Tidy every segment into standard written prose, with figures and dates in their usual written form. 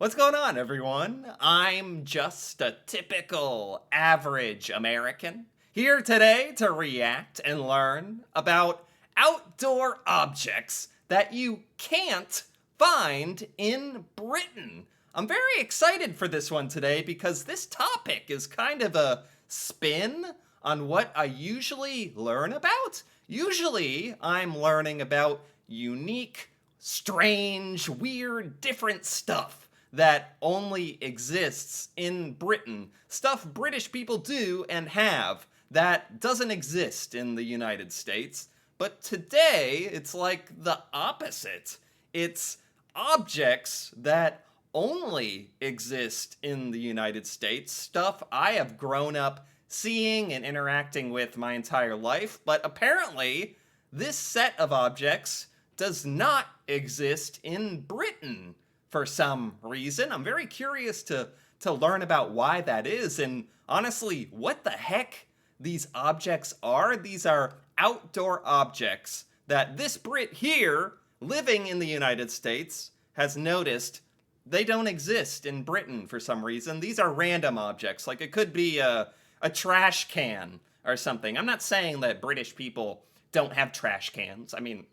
What's going on, everyone? I'm just a typical average American here today to react and learn about outdoor objects that you can't find in Britain. I'm very excited for this one today because this topic is kind of a spin on what I usually learn about. Usually, I'm learning about unique, strange, weird, different stuff that only exists in Britain. Stuff British people do and have that doesn't exist in the United States. But today, it's like the opposite. It's objects that only exist in the United States, stuff I have grown up seeing and interacting with my entire life, but apparently this set of objects does not exist in Britain for some reason. I'm very curious to learn about why that is, and honestly, what the heck these objects are. These are outdoor objects that this Brit here, living in the United States, has noticed they don't exist in Britain for some reason. These are random objects. Like it could be a trash can or something. I'm not saying that British people don't have trash cans. I mean,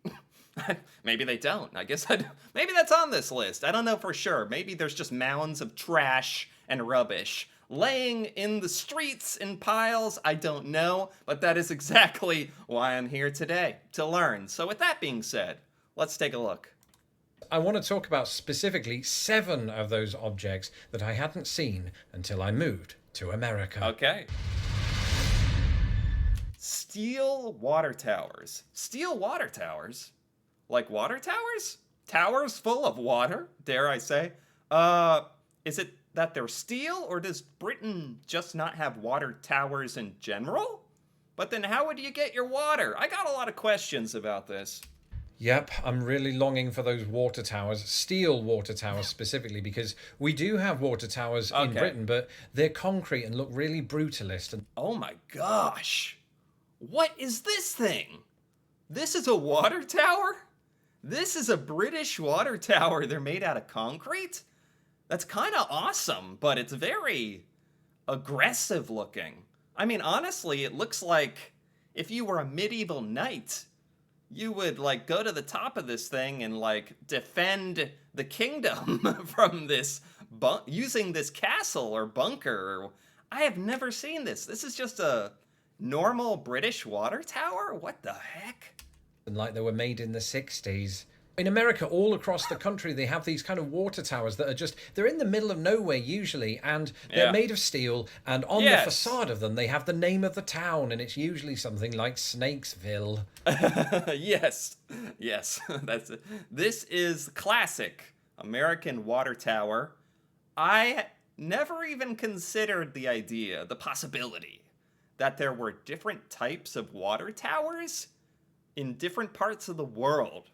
maybe they don't. Maybe that's on this list. I don't know for sure. Maybe there's just mounds of trash and rubbish laying in the streets in piles. I don't know, but that is exactly why I'm here today, to learn. So with that being said, let's take a look. I want to talk about specifically 7 of those objects that I hadn't seen until I moved to America. Okay. Steel water towers. Steel water towers? Like water towers? Towers full of water, dare I say? Is it that they're steel, or does Britain just not have water towers in general? But then how would you get your water? I got a lot of questions about this. Yep, I'm really longing for those water towers, steel water towers specifically, because we do have water towers in Britain, but they're concrete and look really brutalist. And oh my gosh. What is this thing? This is a water tower? This is a British water tower. They're made out of concrete? That's kind of awesome, but it's very aggressive looking. I mean, honestly, it looks like if you were a medieval knight, you would like go to the top of this thing and like defend the kingdom from this using this castle or bunker. I have never seen this. This is just a normal British water tower? What the heck? like they were made in the 60s. In America, all across the country, they have these kind of water towers that are just, they're in the middle of nowhere usually, and they're made of steel, and on the facade of them, they have the name of the town, and it's usually something like Snakesville. Yes, that's it. This is classic American water tower. I never even considered the idea, the possibility, that there were different types of water towers in different parts of the world.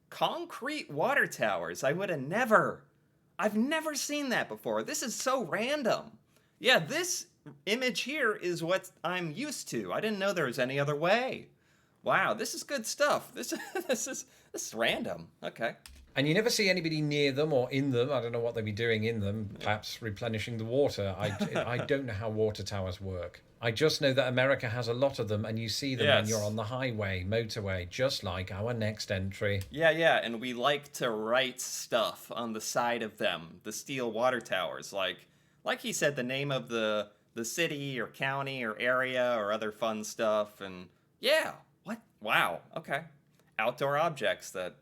Concrete water towers. I've never seen that before. This is so random. Yeah, this image here is what I'm used to. I didn't know there was any other way. Wow, this is good stuff. This is random. Okay. And you never see anybody near them or in them. I don't know what they'd be doing in them, perhaps replenishing the water. I don't know how water towers work. I just know that America has a lot of them, and you see them when you're on the highway, motorway, just like our next entry. Yeah, and we like to write stuff on the side of them, the steel water towers, like he said, the name of the city or county or area or other fun stuff, and yeah, what? Wow, okay. Outdoor objects that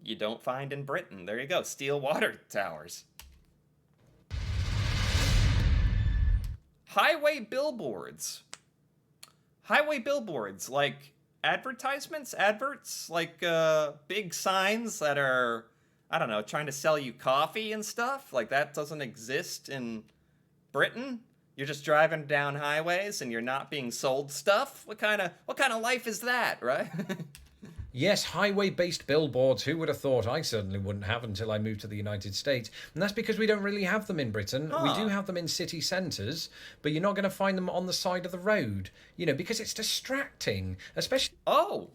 you don't find in Britain. There you go, steel water towers. Highway billboards. Highway billboards, like adverts, like big signs that are, I don't know, trying to sell you coffee and stuff. Like that doesn't exist in Britain. You're just driving down highways and you're not being sold stuff. What kind of life is that, right? Yes, highway-based billboards. Who would have thought? I certainly wouldn't have until I moved to the United States. And that's because we don't really have them in Britain. We do have them in city centres, but you're not going to find them on the side of the road, because it's distracting, especially... Oh,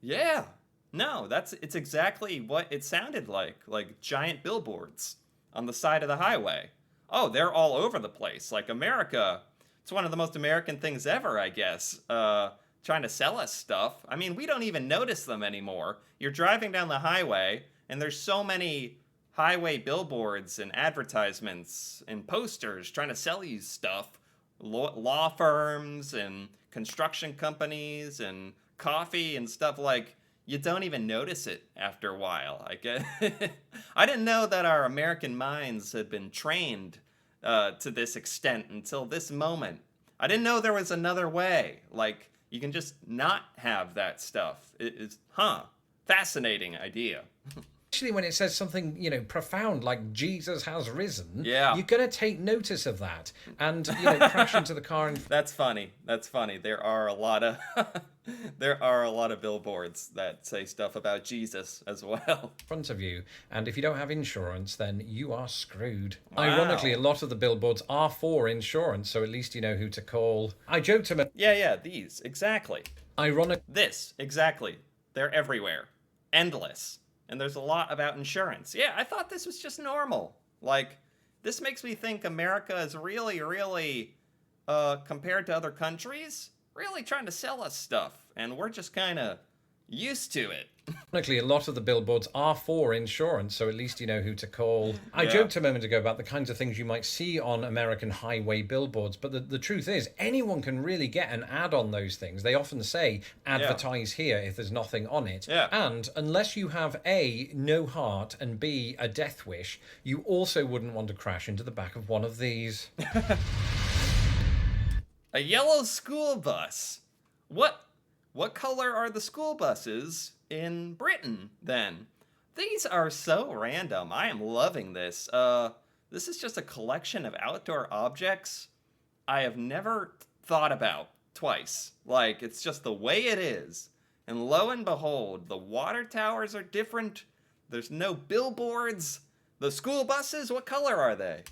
yeah. No, it's exactly what it sounded like giant billboards. on the side of the highway. Oh, they're all over the place. Like America, it's one of the most American things ever, I guess. Trying to sell us stuff. I mean, we don't even notice them anymore. You're driving down the highway, and there's so many highway billboards and advertisements and posters trying to sell you stuff. Law firms and construction companies and coffee and stuff, like, you don't even notice it after a while. I guess I didn't know that our American minds had been trained to this extent until this moment. I didn't know there was another way. Like, you can just not have that stuff. It is, fascinating idea. Especially when it says something, profound like Jesus has risen, yeah, you're going to take notice of that and, crash into the car. And That's funny. There are a lot of there are a lot of billboards that say stuff about Jesus as well. In front of you, and if you don't have insurance, then you are screwed. Wow. Ironically, a lot of the billboards are for insurance, so at least you know who to call. I joked to him. Yeah, these exactly. This exactly. They're everywhere, endless. And there's a lot about insurance. Yeah, I thought this was just normal. Like, this makes me think America is really, really, compared to other countries, really trying to sell us stuff. And we're just kind of used to it. Ironically, a lot of the billboards are for insurance, so at least you know who to call. I joked a moment ago about the kinds of things you might see on American highway billboards, but the truth is, anyone can really get an ad on those things. They often say, advertise here if there's nothing on it. Yeah. And unless you have A, no heart, and B, a death wish, you also wouldn't want to crash into the back of one of these. A yellow school bus. What color are the school buses in Britain, then? These are so random. I am loving this. This is just a collection of outdoor objects I have never thought about twice. Like, it's just the way it is. And lo and behold, the water towers are different. There's no billboards. The school buses, what color are they?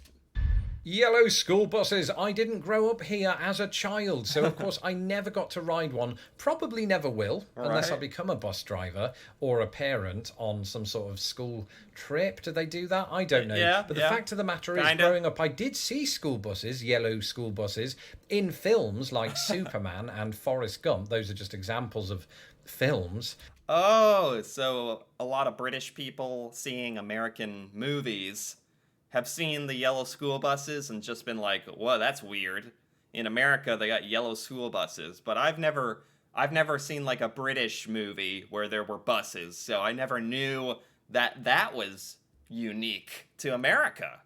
Yellow school buses. I didn't grow up here as a child, so of course I never got to ride one. Probably never will, unless I become a bus driver or a parent on some sort of school trip. Do they do that? I don't know. Yeah, but the fact of the matter is, growing up, I did see school buses, yellow school buses, in films like Superman and Forrest Gump. Those are just examples of films. Oh, so a lot of British people seeing American movies have seen the yellow school buses and just been like, whoa, that's weird. In America, they got yellow school buses, but I've never seen like a British movie where there were buses, so I never knew that was unique to America.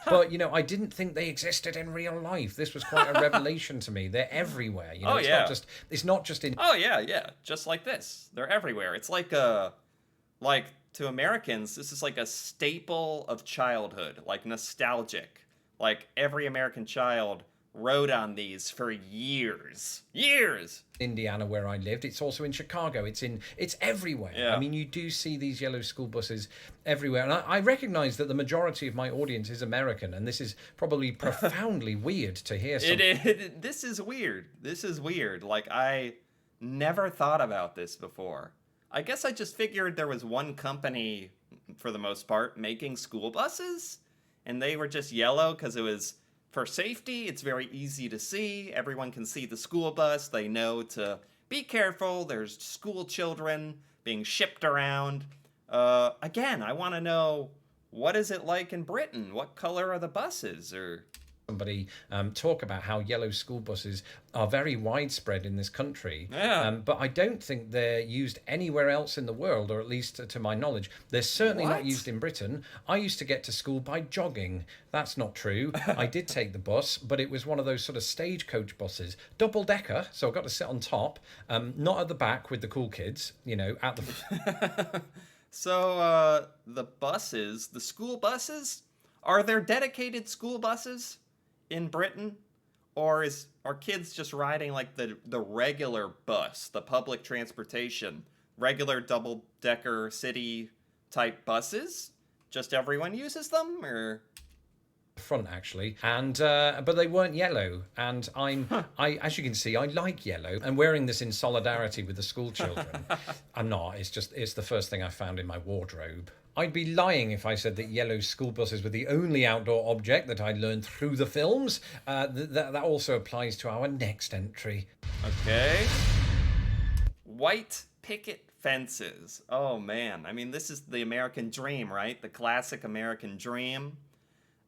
But, I didn't think they existed in real life. This was quite a revelation to me. They're everywhere. It's not just in... Oh, yeah. Just like this. They're everywhere. It's like to Americans, this is like a staple of childhood, like nostalgic. Like every American child rode on these for years. Indiana, where I lived. It's also in Chicago. It's everywhere. Yeah. I mean, you do see these yellow school buses everywhere. And I recognize that the majority of my audience is American, and this is probably profoundly weird to hear. This is weird. Like, I never thought about this before. I guess I just figured there was one company, for the most part, making school buses, and they were just yellow because it was for safety. It's very easy to see. Everyone can see the school bus. They know to be careful. There's school children being shipped around. Again, I want to know, what is it like in Britain? What color are the buses? Or somebody talk about how yellow school buses are very widespread in this country. Yeah. But I don't think they're used anywhere else in the world, or at least to my knowledge. They're certainly not used in Britain. I used to get to school by jogging. That's not true. I did take the bus, but it was one of those sort of stagecoach buses, double-decker, so I got to sit on top, not at the back with the cool kids, at the... So, the buses, the school buses, are there dedicated school buses in Britain, or are kids just riding like the regular bus, the public transportation, regular double-decker city type buses? Just everyone uses them, or? Front actually, and but they weren't yellow, and I as you can see, I like yellow, and wearing this in solidarity with the school children. I'm not. It's the first thing I found in my wardrobe. I'd be lying if I said that yellow school buses were the only outdoor object that I learned through the films. That also applies to our next entry. Okay. White picket fences. Oh man, I mean, this is the American dream, right? The classic American dream,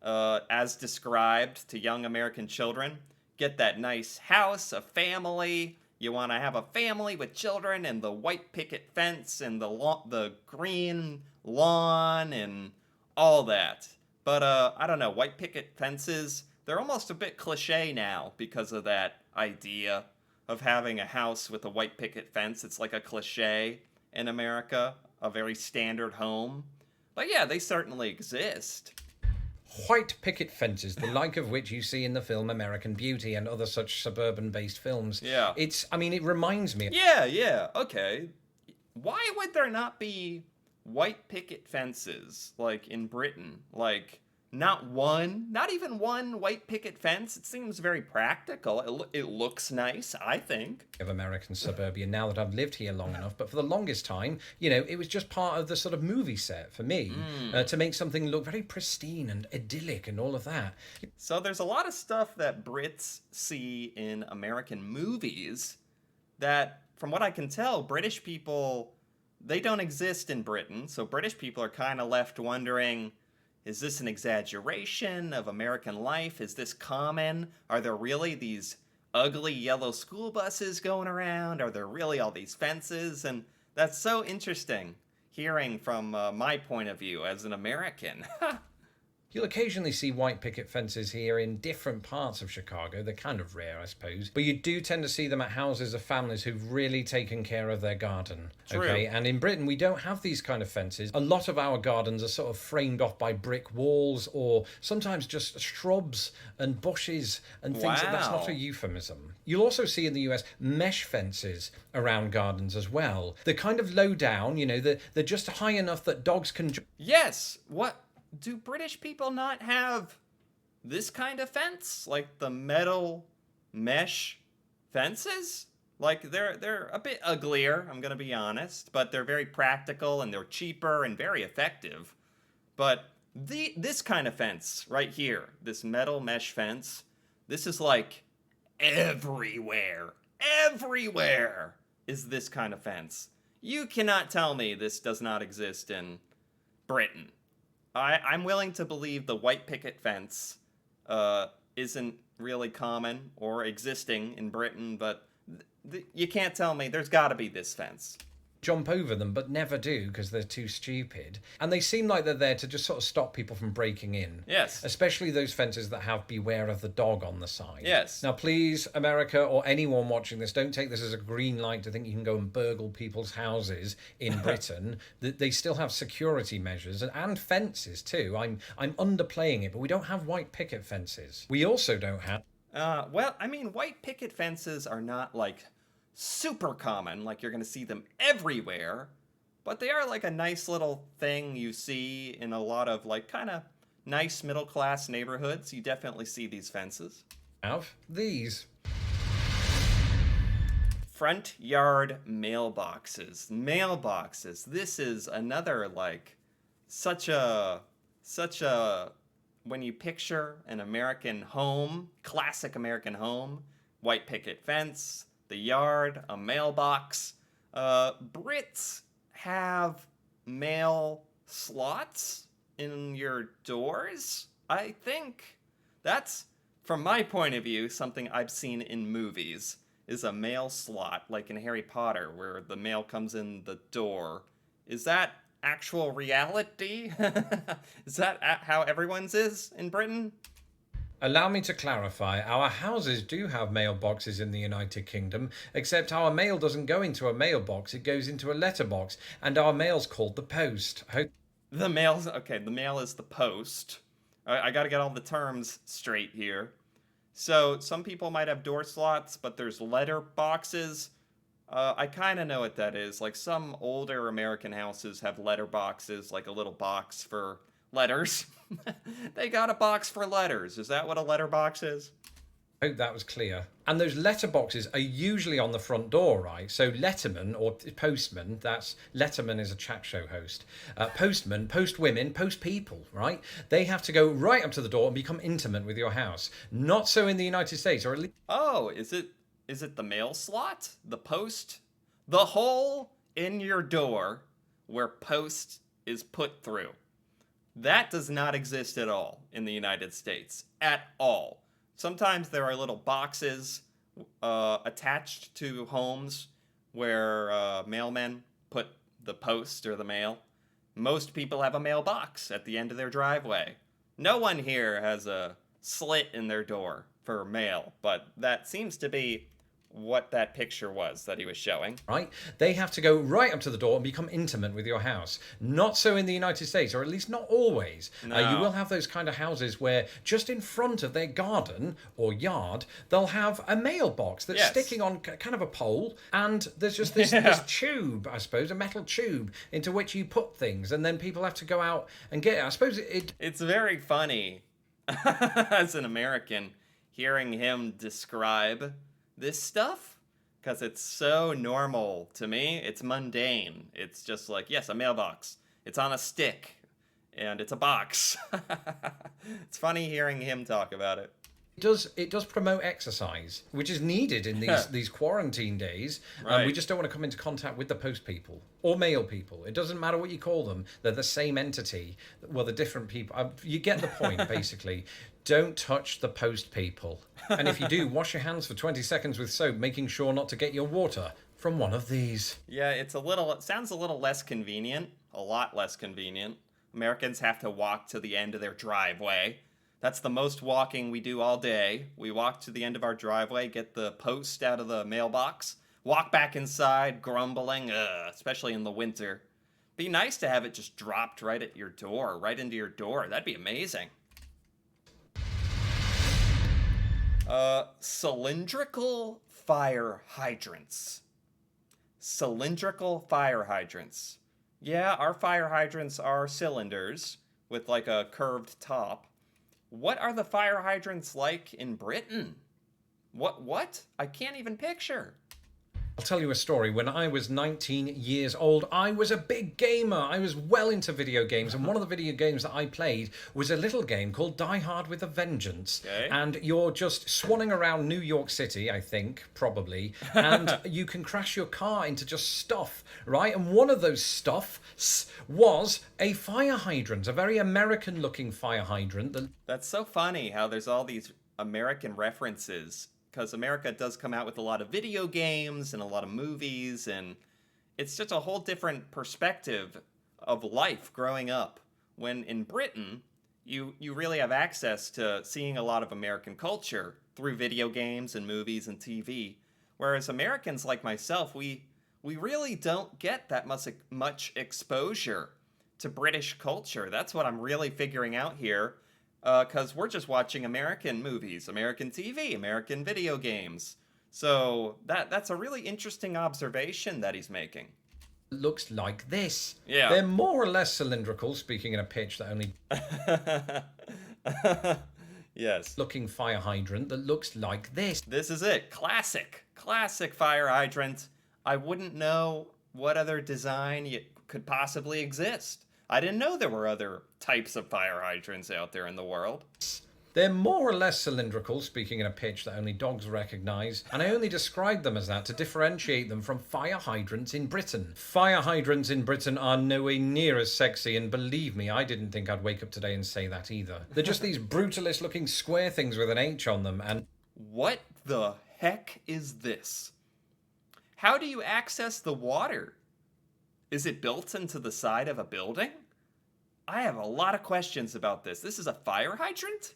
as described to young American children. Get that nice house, a family. You want to have a family with children, and the white picket fence, and the green lawn, and all that. But I don't know, white picket fences, they're almost a bit cliche now because of that idea of having a house with a white picket fence. It's like a cliche in America, a very standard home. But yeah, they certainly exist. White picket fences, the like of which you see in the film American Beauty and other such suburban-based films. Yeah. It reminds me. Yeah, okay. Why would there not be white picket fences, like in Britain? Like, not even one white picket fence. It seems very practical. It looks nice, I think. Of American suburbia now that I've lived here long enough, but for the longest time, it was just part of the sort of movie set for me to make something look very pristine and idyllic and all of that. So there's a lot of stuff that Brits see in American movies that, from what I can tell, British people, they don't exist in Britain. So British people are kind of left wondering, is this an exaggeration of American life? Is this common? Are there really these ugly yellow school buses going around? Are there really all these fences? And that's so interesting hearing from my point of view as an American. You'll occasionally see white picket fences here in different parts of Chicago. They're kind of rare, I suppose. But you do tend to see them at houses of families who've really taken care of their garden. True. Okay, and in Britain, we don't have these kind of fences. A lot of our gardens are sort of framed off by brick walls or sometimes just shrubs and bushes and things. Wow. That's not a euphemism. You'll also see in the US mesh fences around gardens as well. They're kind of low down, they're just high enough that dogs can... Yes! What? Do British people not have this kind of fence? Like the metal mesh fences? Like they're a bit uglier, I'm gonna be honest, but they're very practical and they're cheaper and very effective. But this kind of fence right here, this metal mesh fence, this is like everywhere. Everywhere is this kind of fence. You cannot tell me this does not exist in Britain. I'm willing to believe the white picket fence isn't really common or existing in Britain, but you can't tell me there's got to be this fence. Jump over them, but never do because they're too stupid. And they seem like they're there to just sort of stop people from breaking in. Yes. Especially those fences that have beware of the dog on the side. Yes. Now, please, America or anyone watching this, don't take this as a green light to think you can go and burgle people's houses in Britain. They still have security measures and fences too. I'm underplaying it, but we don't have white picket fences. We also don't have... Well, I mean, white picket fences are not like super common, like you're gonna see them everywhere, but they are like a nice little thing you see in a lot of like kind of nice middle class neighborhoods. You definitely see these fences. Have these front yard mailboxes. This is another like such a when you picture an American home, classic American home, white picket fence, the yard, a mailbox. Brits have mail slots in your doors, I think. That's, from my point of view, something I've seen in movies, is a mail slot, like in Harry Potter, where the mail comes in the door. Is that actual reality? Is that how everyone's is in Britain? Allow me to clarify, our houses do have mailboxes in the United Kingdom, except our mail doesn't go into a mailbox, it goes into a letterbox, and our mail's called the post. The mail is the post. I gotta get all the terms straight here. So, some people might have door slots, but there's letter boxes. I kind of know what that is. Like, some older American houses have letter boxes, like a little box for letters. They got a box for letters. Is that what a letterbox is? Hope that was clear. And those letterboxes are usually on the front door, right? So letterman or postman, that's Letterman is a chat show host. Postman, post women, post people, right? They have to go right up to the door and become intimate with your house. Not so in the United States, or at least. Oh, is it the mail slot? The post? The hole in your door where post is put through. That does not exist at all in the United States. At all. Sometimes there are little boxes attached to homes where mailmen put the post or the mail. Most people have a mailbox at the end of their driveway. No one here has a slit in their door for mail, but that seems to be what that picture was that he was showing. Right? They have to go right up to the door and become intimate with your house. Not so in the United States, or at least not always. No. You will have those kind of houses where just in front of their garden or yard, they'll have a mailbox that's sticking on kind of a pole, and there's just this tube, I suppose, a metal tube into which you put things, and then people have to go out and get it. I suppose It's very funny, as an American, hearing him describe this stuff, because it's so normal to me. It's mundane. It's just like, yes, a mailbox. It's on a stick, and it's a box. It's funny hearing him talk about it. It does promote exercise, which is needed in these quarantine days. Right. We just don't want to come into contact with the post people or mail people. It doesn't matter what you call them; they're the same entity. Well, the different people. You get the point, basically. Don't touch the post people, and if you do, wash your hands for 20 seconds with soap, making sure not to get your water from one of these. Yeah, it sounds a little less convenient, a lot less convenient. Americans have to walk to the end of their driveway. That's the most walking we do all day. We walk to the end of our driveway, get the post out of the mailbox, walk back inside, grumbling, especially in the winter. Be nice to have it just dropped right at your door, right into your door. That'd be amazing. Cylindrical fire hydrants. Cylindrical fire hydrants. Yeah, our fire hydrants are cylinders with like a curved top. What are the fire hydrants like in Britain? What? I can't even picture. I'll tell you a story. When I was 19 years old, I was a big gamer. I was well into video games, and one of the video games that I played was a little game called Die Hard with a Vengeance. Okay. And you're just swanning around New York City, I think, probably, and you can crash your car into just stuff, right? And one of those stuffs was a fire hydrant, a very American-looking fire hydrant. That's so funny how there's all these American references, because America does come out with a lot of video games and a lot of movies, and it's just a whole different perspective of life growing up. When in Britain, you really have access to seeing a lot of American culture through video games and movies and TV, whereas Americans like myself, we really don't get that much exposure to British culture. That's what I'm really figuring out here. Because we're just watching American movies, American TV, American video games. So that's a really interesting observation that he's making. Looks like this. Yeah. They're more or less cylindrical, speaking in a pitch that only... Yes. Looking fire hydrant that looks like this. This is it. Classic fire hydrant. I wouldn't know what other design could possibly exist. I didn't know there were other types of fire hydrants out there in the world. They're more or less cylindrical, speaking in a pitch that only dogs recognise, and I only described them as that to differentiate them from fire hydrants in Britain. Fire hydrants in Britain are nowhere near as sexy, and believe me, I didn't think I'd wake up today and say that either. They're just these brutalist-looking square things with an H on them, and... What the heck is this? How do you access the water? Is it built into the side of a building? I have a lot of questions about this. This is a fire hydrant?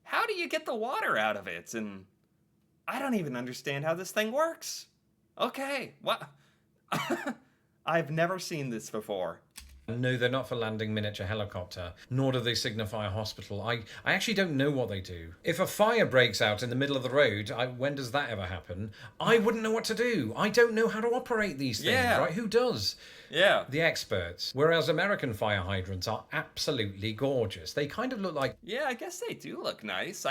How do you get the water out of it? And I don't even understand how this thing works. Okay, what? I've never seen this before. No, they're not for landing miniature helicopter, nor do they signify a hospital. I actually don't know what they do. If a fire breaks out in the middle of the road, when does that ever happen? I wouldn't know what to do. I don't know how to operate these things, right? Who does? Yeah. The experts. Whereas American fire hydrants are absolutely gorgeous. They kind of look like... Yeah, I guess they do look nice.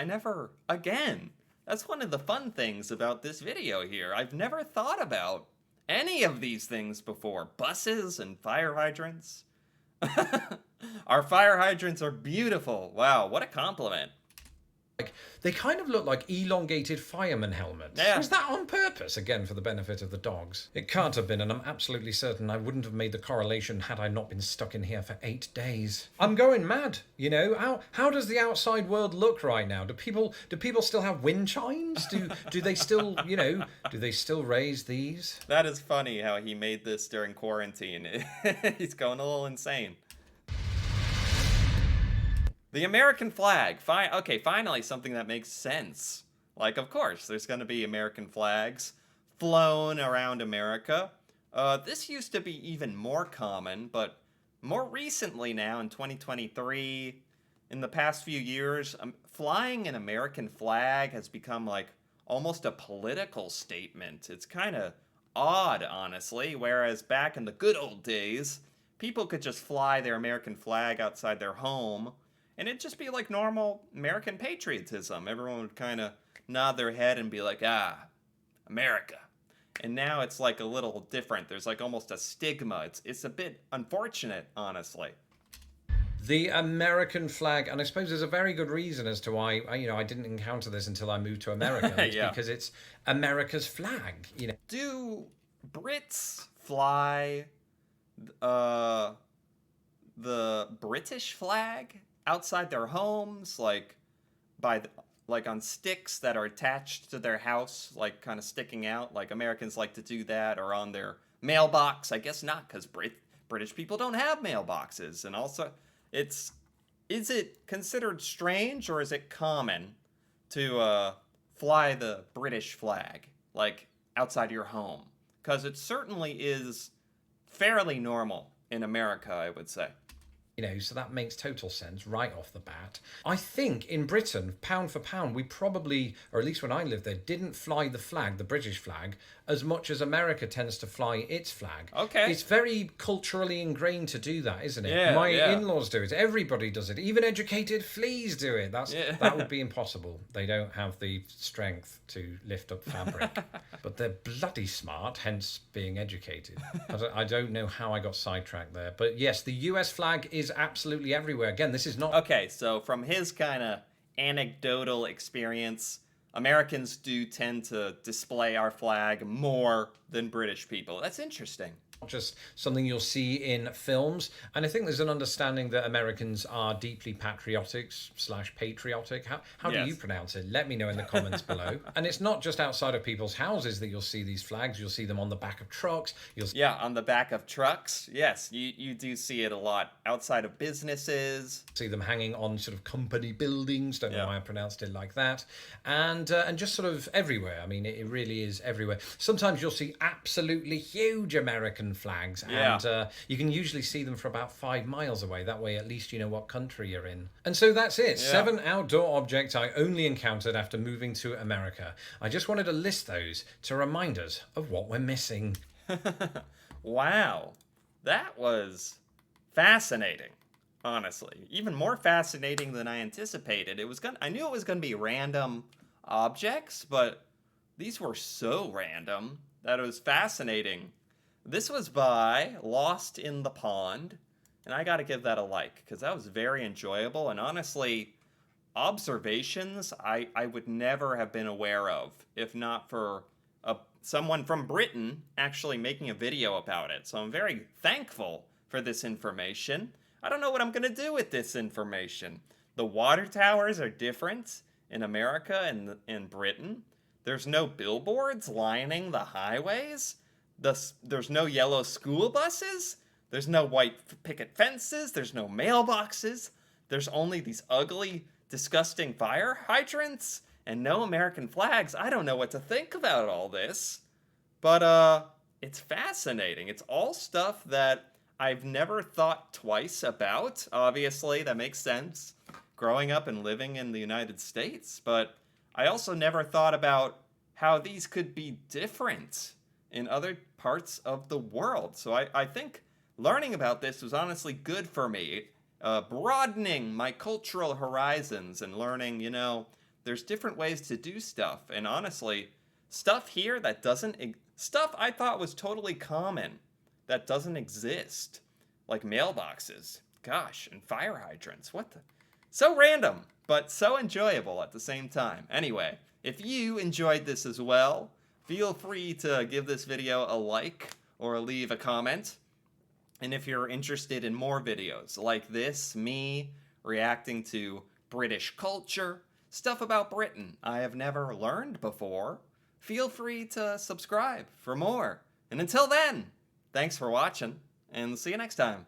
Again, That's one of the fun things about this video here. I've never thought about any of these things before. Buses and fire hydrants. Our fire hydrants are beautiful. Wow, what a compliment. Like, they kind of look like elongated fireman helmets. Yeah. Was that on purpose, again, for the benefit of the dogs? It can't have been, and I'm absolutely certain I wouldn't have made the correlation had I not been stuck in here for 8 days. I'm going mad, you know? How does the outside world look right now? Do people still have wind chimes? Do they still, you know, do they still raise these? That is funny how he made this during quarantine. He's going a little insane. The American flag. Okay, finally something that makes sense. Like, of course, there's going to be American flags flown around America. This used to be even more common, but more recently now, in 2023, in the past few years, flying an American flag has become like almost a political statement. It's kind of odd, honestly, whereas back in the good old days, people could just fly their American flag outside their home, and it'd just be like normal American patriotism. Everyone would kind of nod their head and be like, ah, America. And now it's like a little different. There's like almost a stigma. It's a bit unfortunate, honestly. The American flag, and I suppose there's a very good reason as to why I didn't encounter this until I moved to America. It's Yeah. Because it's America's flag, you know. Do Brits fly the British flag outside their homes, like like on sticks that are attached to their house, like kind of sticking out? Like Americans like to do that, or on their mailbox? I guess not, because British people don't have mailboxes. And also, is it considered strange, or is it common to fly the British flag, like outside your home? Because it certainly is fairly normal in America, I would say. You know, so that makes total sense right off the bat. I think in Britain, pound for pound, we probably, or at least when I lived there, didn't fly the flag, the British flag, as much as America tends to fly its flag. Okay. It's very culturally ingrained to do that, isn't it? Yeah, My yeah. in-laws do it. Everybody does it. Even educated fleas do it. That would be impossible. They don't have the strength to lift up fabric. But they're bloody smart, hence being educated. I don't know how I got sidetracked there. But yes, the US flag is absolutely everywhere. Again, this is not... Okay, so from his kind of anecdotal experience, Americans do tend to display our flag more than British people. That's interesting. Just something you'll see in films, and I think there's an understanding that Americans are deeply patriotic. How do Yes. you pronounce it? Let me know in the comments below. And it's not just outside of people's houses that you'll see these flags. You'll see them on the back of trucks. Yeah, on the back of trucks. Yes, you do see it a lot outside of businesses. See them hanging on sort of company buildings. Don't know why I pronounced it like that. And just sort of everywhere. I mean, it really is everywhere. Sometimes you'll see absolutely huge American flags, and you can usually see them for about 5 miles away. That way, at least you know what country you're in. And so that's it. Yeah. 7 outdoor objects I only encountered after moving to America. I just wanted to list those to remind us of what we're missing. Wow, that was fascinating. Honestly, even more fascinating than I anticipated. I knew it was gonna be random objects, but these were so random that it was fascinating. This was by Lost in the Pond, and I gotta give that a like, because that was very enjoyable, and honestly, observations I would never have been aware of if not for someone from Britain actually making a video about it. So I'm very thankful for this information. I don't know what I'm gonna do with this information. The water towers are different in America and in Britain. There's no billboards lining the highways. There's no yellow school buses. There's no white picket fences. There's no mailboxes. There's only these ugly, disgusting fire hydrants and no American flags. I don't know what to think about all this. But it's fascinating. It's all stuff that I've never thought twice about. Obviously, that makes sense, growing up and living in the United States. But I also never thought about how these could be different in other parts of the world. So I think learning about this was honestly good for me, broadening my cultural horizons and learning, there's different ways to do stuff. And honestly, stuff here that stuff I thought was totally common that doesn't exist. Like mailboxes. Gosh, and fire hydrants. What the? So random, but so enjoyable at the same time. Anyway, if you enjoyed this as well, feel free to give this video a like or leave a comment. And if you're interested in more videos like this, me reacting to British culture, stuff about Britain I have never learned before, feel free to subscribe for more. And until then, thanks for watching, and see you next time.